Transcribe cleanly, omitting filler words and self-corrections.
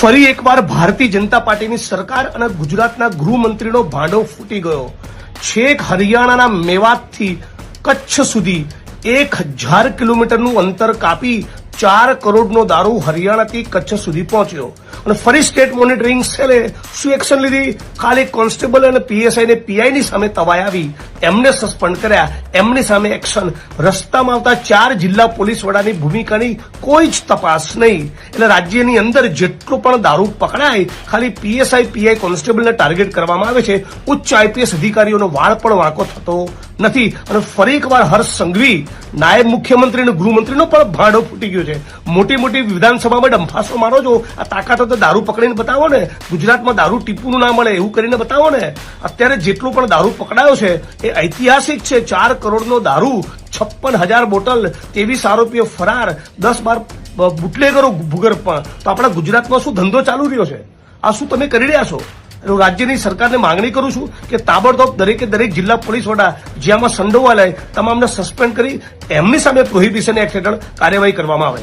ફરી એકવાર ભારતીય જનતા પાર્ટીની સરકાર અને ગુજરાતના ગૃહમંત્રીનો ભાંડો ફૂટી ગયો. છેક હરિયાણાના મેવાતથી કચ્છ સુધી 1000 કિલોમીટરનું અંતર કાપી 4 કરોડનો દારૂ હરિયાણાથી કચ્છ સુધી પહોંચ્યો અને ફરી સ્ટેટ મોનિટરિંગ સેલે શું એક્શન લીધી? ખાલી કોન્સ્ટેબલ અને પીએસઆઈ ને પીઆઈની સામે તવાઈ આવી, એમને સસ્પેન્ડ કર્યા, એમની સામે એક્શન. રસ્તામાં આવતા 4 જિલ્લા પોલીસ વડાની ભૂમિકાની કોઈ જ તપાસ નહીં. એટલે રાજ્યની અંદર જેટલો પણ દારૂ પકડાય ખાલી પીએસઆઈ પીઆઈ કોન્સ્ટેબલને ટાર્ગેટ કરવામાં આવે છે. ઉચ્ચ આઈપીએસ અધિકારીઓનો વાળ પણ વાંકો થતો નથી. અને ફરી એકવાર હર્ષ સંઘવી નાયબ મુખ્યમંત્રી અને ગૃહમંત્રીનો પણ ભાંડો ફૂટી ગયો છે. મોટી મોટી વિધાનસભામાં ડંફાસો મારો છો, આ તાકાત તો દારૂ પકડીને બતાવો ને. ગુજરાતમાં દારૂ ટીપુનું ના મળે એવું કરીને બતાવો ને. અત્યારે જેટલો પણ દારૂ પકડાયો છે એ ઐતિહાસિક છે. 4 કરોડનો દારૂ, 56,000 બોટલ, 23 આરોપીઓ ફરાર, 10-12 બુટલેગરો ભૂગર્ભમાં. તો આપણા ગુજરાતમાં શું ધંધો ચાલુ રહ્યો છે? આ શું તમે કરી રહ્યા છો? હું રાજ્યની સરકારને માંગણી કરું છું કે તાબડતોબ દરેક જિલ્લા પોલીસ વડા જેમાં સંડોવાયેલા તમામને સસ્પેન્ડ કરી એમની સામે પ્રોહિબિશન એક્ટ હેઠળ કાર્યવાહી કરવામાં આવે.